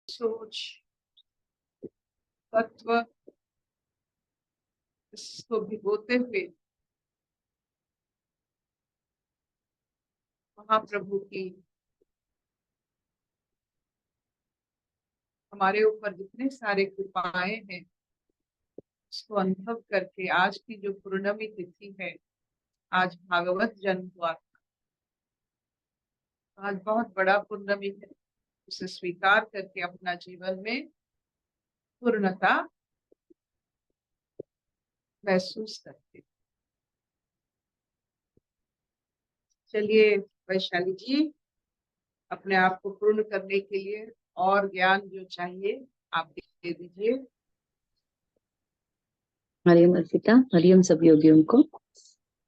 सोच तत्व इसको भिगोते हुए महाप्रभु की हमारे ऊपर जितने सारे कृपाएं हैं उसको अनुभव करके आज की जो पूर्णमी तिथि है, आज भागवत जन्म हुआ, आज बहुत बड़ा पूर्णमी है, उसे स्वीकार करके अपना जीवन में पूर्णता महसूस करते। चलिए वैशाली जी, अपने आप को पूर्ण करने के लिए और ज्ञान जो चाहिए आप दे दीजिए। हरिओम अर्पिता, हरिओम सब योगियों को।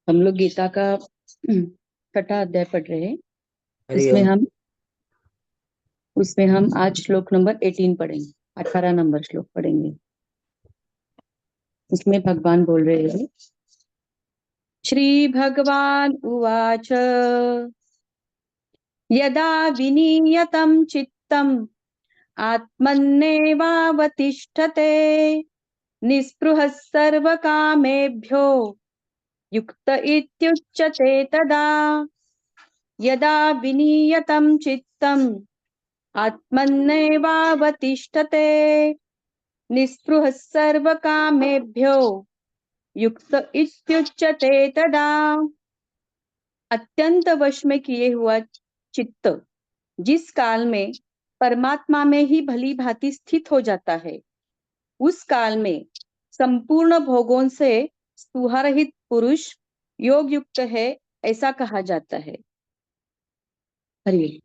हम लोग गीता का 6वां अध्याय पढ़ रहे हैं। उसमें हम आज श्लोक नंबर 18 पढ़ेंगे, 18 नंबर श्लोक पढ़ेंगे। उसमें भगवान बोल रहे हैं, श्री भगवान उवाच यदा विनीयतं चित्तम् आत्मन्नेवावतिष्ठते निःस्पृहः सर्वकामेभ्यो युक्त इत्युच्यते तदा। यदा विनीयतं चित्तम् आत्मन्नेवावतिष्ठते निःस्पृहः सर्वकामेभ्यो युक्त इत्युच्यते तदा। अत्यंत वश में किए हुआ चित्त जिस काल में परमात्मा में ही भली भांति स्थित हो जाता है, उस काल में संपूर्ण भोगों से स्पृहारहित पुरुष योग युक्त है, ऐसा कहा जाता है। हरि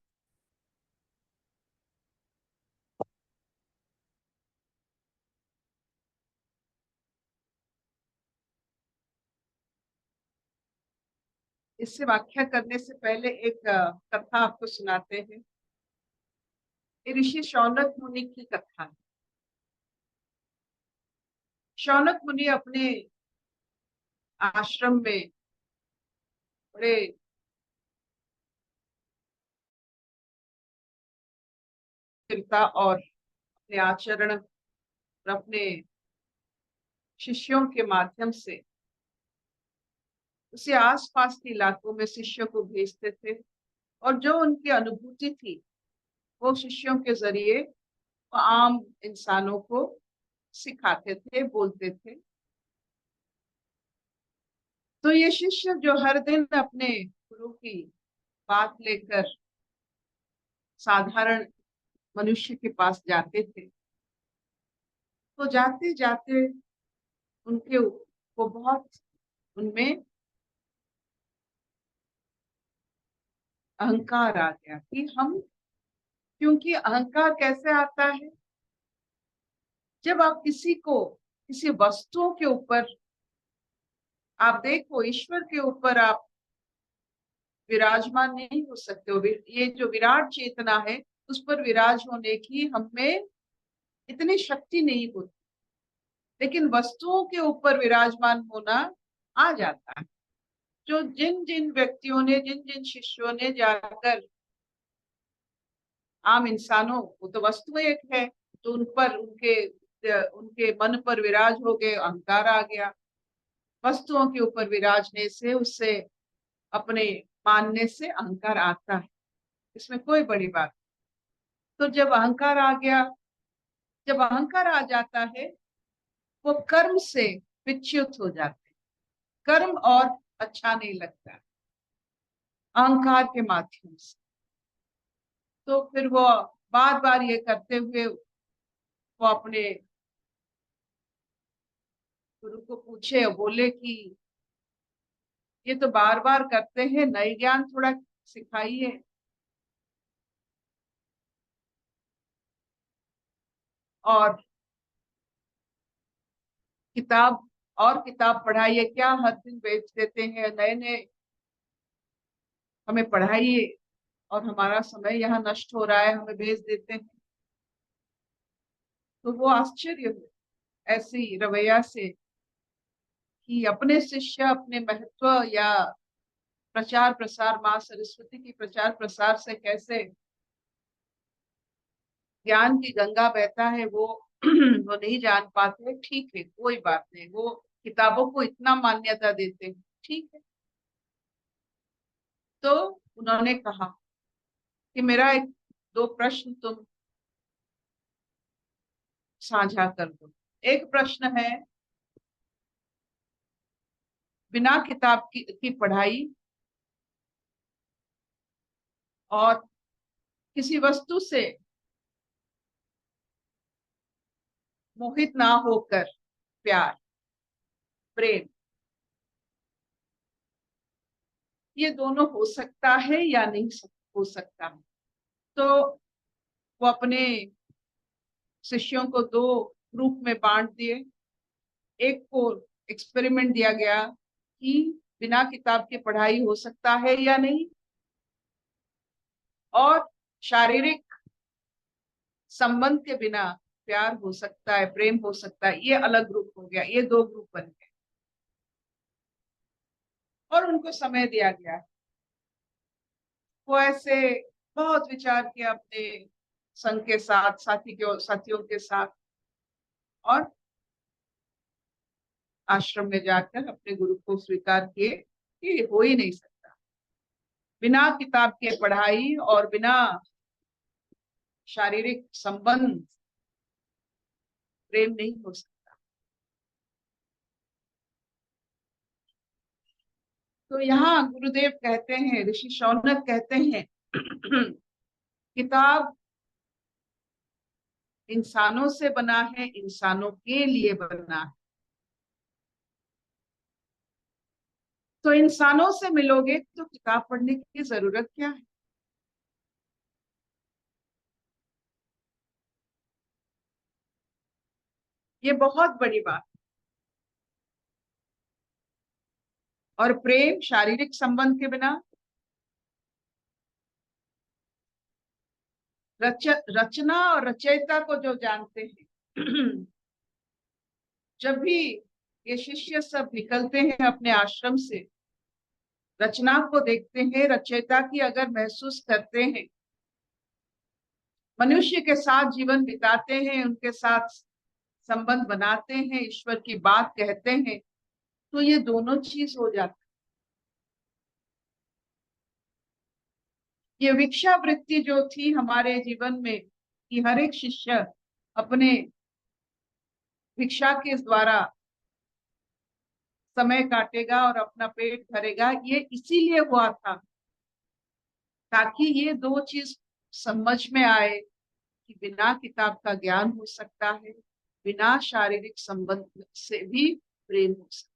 इससे व्याख्या करने से पहले एक कथा आपको सुनाते हैं। ये ऋषि शौनक मुनि की कथा है। शौनक मुनि अपने आश्रम में बड़े चिंता और अपने आचरण और अपने शिष्यों के माध्यम से उसे आसपास के इलाकों में शिष्यों को भेजते थे, और जो उनकी अनुभूति थी वो शिष्यों के जरिए आम इंसानों को सिखाते थे, बोलते थे। तो ये शिष्य जो हर दिन अपने गुरु की बात लेकर साधारण मनुष्य के पास जाते थे, तो जाते जाते उनके वो बहुत उनमें अहंकार आ गया कि हम, क्योंकि अहंकार कैसे आता है, जब आप किसी को किसी वस्तुओं के ऊपर, आप देखो ईश्वर के ऊपर आप विराजमान नहीं हो सकते हो। ये जो विराट चेतना है उस पर विराज होने की हमें इतनी शक्ति नहीं होती, लेकिन वस्तुओं के ऊपर विराजमान होना आ जाता है। जो जिन जिन व्यक्तियों ने, जिन जिन शिष्यों ने जाकर आम इंसानों, वो तो वस्तु एक है, तो उन पर उनके उनके मन पर विराज हो गए, अहंकार आ गया। वस्तुओं के ऊपर विराजने से, उससे अपने मानने से अहंकार आता है, इसमें कोई बड़ी बात। तो जब अहंकार आ गया, जब अहंकार आ जाता है वो कर्म से विच्युत हो जाते हैं, कर्म और अच्छा नहीं लगता अहंकार के माध्यम से। तो फिर वो बार बार ये करते हुए वो अपने गुरु को पूछे और बोले कि ये तो बार बार करते हैं, नए ज्ञान थोड़ा सिखाइए। और किताब और किताब पढ़ाइए, क्या हर दिन बेच देते हैं, नए नए हमें पढ़ाइए, और हमारा समय यहाँ नष्ट हो रहा है, हमें भेज देते हैं। तो वो आश्चर्य हुए ऐसी रवैया से कि अपने शिष्य अपने महत्व या प्रचार प्रसार, माँ सरस्वती की प्रचार प्रसार से कैसे ज्ञान की गंगा बहता है वो वो नहीं जान पाते, ठीक है, कोई बात नहीं, वो किताबों को इतना मान्यता देते हैं, ठीक है। तो उन्होंने कहा कि मेरा एक दो प्रश्न तुम साझा कर दो। एक प्रश्न है, बिना किताब की पढ़ाई और किसी वस्तु से मोहित ना होकर प्यार, प्रेम, ये दोनों हो सकता है या नहीं हो सकता है? तो वो अपने शिष्यों को दो ग्रुप में बांट दिए। एक को एक्सपेरिमेंट दिया गया कि बिना किताब के पढ़ाई हो सकता है या नहीं, और शारीरिक संबंध के बिना प्यार हो सकता है, प्रेम हो सकता है, ये अलग ग्रुप हो गया। ये दो ग्रुप बन गए और उनको समय दिया गया। वो ऐसे बहुत विचार किया अपने संघ के साथ, साथियों के साथ, और आश्रम में जाकर अपने गुरु को स्वीकार किए कि ये हो ही नहीं सकता, बिना किताब के पढ़ाई और बिना शारीरिक संबंध प्रेम नहीं हो सकता। तो यहाँ गुरुदेव कहते हैं, ऋषि शौनक कहते हैं किताब इंसानों से बना है, इंसानों के लिए बना है। तो इंसानों से मिलोगे तो किताब पढ़ने की जरूरत क्या है? ये बहुत बड़ी बात। और प्रेम शारीरिक संबंध के बिना, रचना और रचयिता को जो जानते हैं जब भी ये शिष्य सब निकलते हैं अपने आश्रम से, रचना को देखते हैं, रचयिता की अगर महसूस करते हैं, मनुष्य के साथ जीवन बिताते हैं, उनके साथ संबंध बनाते हैं, ईश्वर की बात कहते हैं, तो ये दोनों चीज हो जाती है। ये भिक्षा वृत्ति जो थी हमारे जीवन में कि हर एक शिष्य अपने भिक्षा के द्वारा समय काटेगा और अपना पेट भरेगा, ये इसीलिए हुआ था ताकि ये दो चीज समझ में आए कि बिना किताब का ज्ञान हो सकता है, बिना शारीरिक संबंध से भी प्रेम हो सकता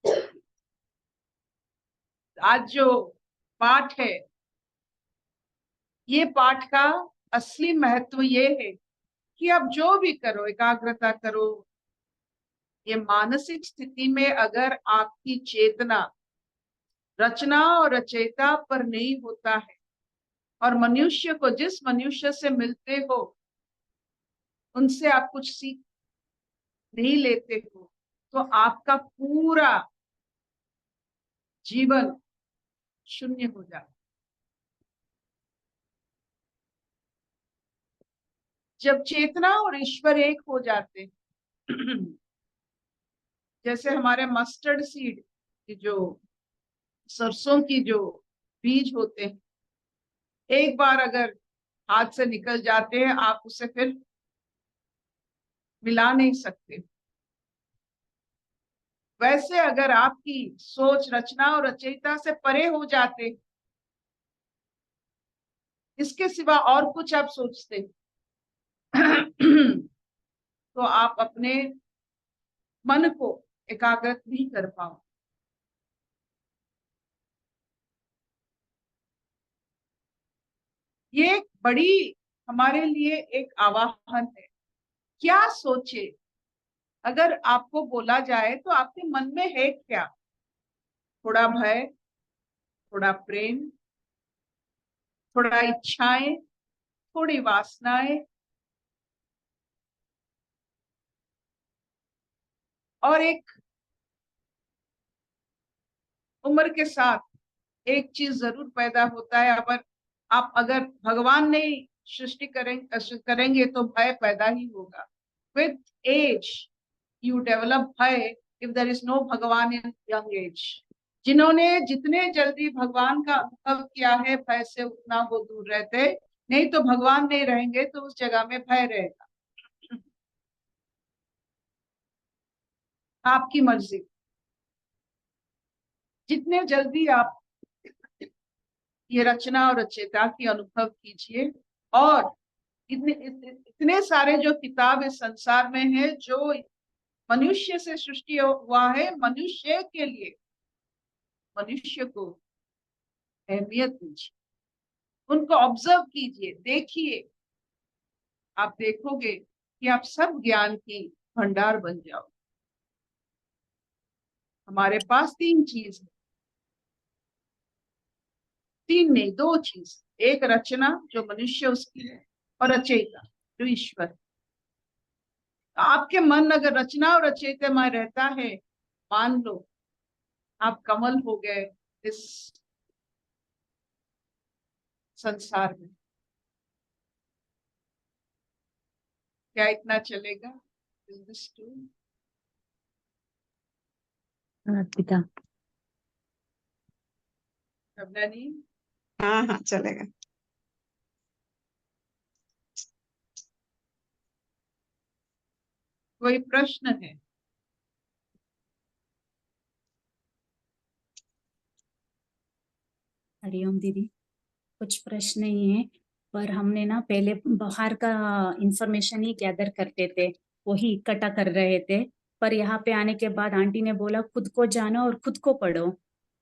है। आज जो पाठ है, ये पाठ का असली महत्व ये है कि आप जो भी करो, एकाग्रता करो, ये मानसिक स्थिति में अगर आपकी चेतना रचना और रचयिता पर नहीं होता है, और मनुष्य को, जिस मनुष्य से मिलते हो उनसे आप कुछ सीख नहीं लेते हो, तो आपका पूरा जीवन शून्य हो जाता। जब चेतना और ईश्वर एक हो जाते हैं जैसे हमारे मस्टर्ड सीड की जो, सरसों की जो बीज होते हैं, एक बार अगर हाथ से निकल जाते हैं, आप उसे फिर मिला नहीं सकते। वैसे अगर आपकी सोच रचना और रचयिता से परे हो जाते, इसके सिवा और कुछ आप सोचते तो आप अपने मन को एकाग्रत नहीं कर पाओ। ये एक बड़ी हमारे लिए एक आवाहन है। क्या सोचे? अगर आपको बोला जाए तो आपके मन में है क्या? थोड़ा भय, थोड़ा प्रेम, थोड़ा इच्छाएं, थोड़ी वासनाएं, और एक उम्र के साथ एक चीज जरूर पैदा होता है, आप अगर भगवान नहीं सृष्टि करेंगे तो भय पैदा ही होगा। विथ एज यू डेवलप भय इफ देयर इज नो भगवान इन यंग एज। जिन्होंने जितने जल्दी भगवान का अनुभव किया है भय से उतना वो दूर रहते, नहीं तो भगवान नहीं रहेंगे तो उस जगह में भय रहेगा। आपकी मर्जी, जितने जल्दी आप ये रचना और रचयिता की अनुभव कीजिए। और इतने सारे जो किताब इस संसार में है जो मनुष्य से सृष्टि हुआ है, मनुष्य के लिए, मनुष्य को अहमियत दीजिए, उनको ऑब्जर्व कीजिए, देखिए। आप देखोगे कि आप सब ज्ञान की भंडार बन जाओ। हमारे पास तीन चीज है, तीन नहीं, दो चीज। एक रचना जो मनुष्य उसकी है, और रचयिता जो ईश्वर। आपके मन अगर रचना और रचयितामय रहता है, मान लो आप कमल हो गए इस संसार में। क्या इतना चलेगा? अर्पिता। नहीं, हाँ हाँ चलेगा। कोई प्रश्न है? हरिओम दीदी, कुछ प्रश्न नहीं है, पर हमने ना पहले बाहर का इंफॉर्मेशन ही गैदर करते थे, वही इकट्ठा कर रहे थे। पर यहाँ पे आने के बाद आंटी ने बोला खुद को जानो और खुद को पढ़ो।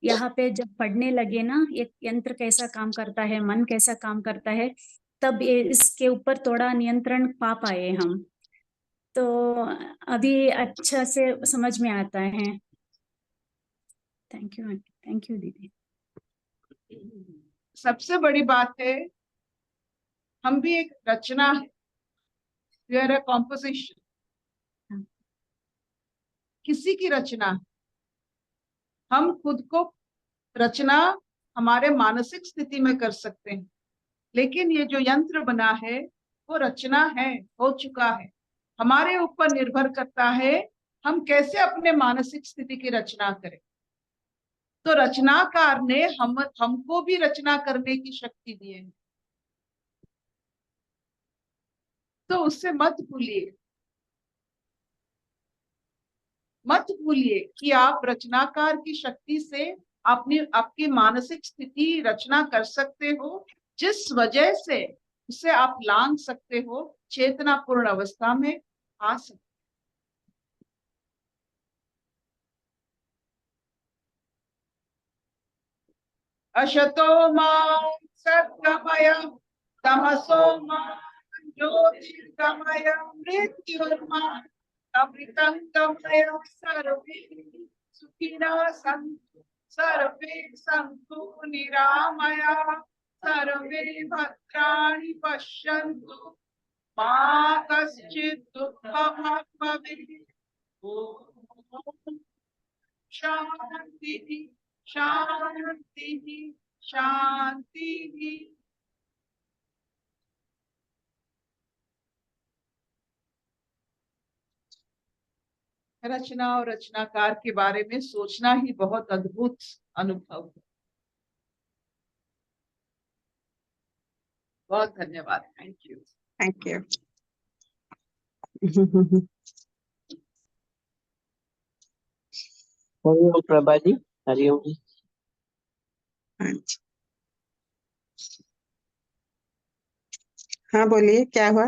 यहाँ पे जब पढ़ने लगे ना, एक यंत्र कैसा काम करता है, मन कैसा काम करता है, तब इसके ऊपर थोड़ा नियंत्रण पा पाए हम। तो अभी अच्छा से समझ में आता है। Thank you aunty, thank you दीदी। सबसे बड़ी बात है, हम भी एक रचना है, वी आर अ कॉम्पोजिशन। किसी की रचना है। हम खुद को रचना हमारे मानसिक स्थिति में कर सकते हैं, लेकिन ये जो यंत्र बना है वो रचना है, हो चुका है। हमारे ऊपर निर्भर करता है हम कैसे अपने मानसिक स्थिति की रचना करें। तो रचनाकार ने हमको भी रचना करने की शक्ति दी है, तो उससे मत भूलिए, मत भूलिए कि आप रचनाकार की शक्ति से आपकी मानसिक स्थिति रचना कर सकते हो, जिस वजह से उसे आप लांघ सकते हो, चेतनापूर्ण अवस्था में आ सकते। अशतो मा सद्गमय तमसो मा ज्योतिर्गमय मृत्युर्मा अमृतं गमय। सर्वे सुखिनः सन्तु, सर्वे सन्तु निरामया, सर्वे भद्राणि पश्यन्तु, मा कश्चित् दुःखभाग् भवेत्। ॐ शान्तिः शान्तिः शान्तिः। रचना और रचनाकार के बारे में सोचना ही बहुत अद्भुत अनुभव है। बहुत धन्यवाद, thank you. Thank you. Hariom Prabha ji, Hariom ji. हाँ बोलिए, क्या हुआ?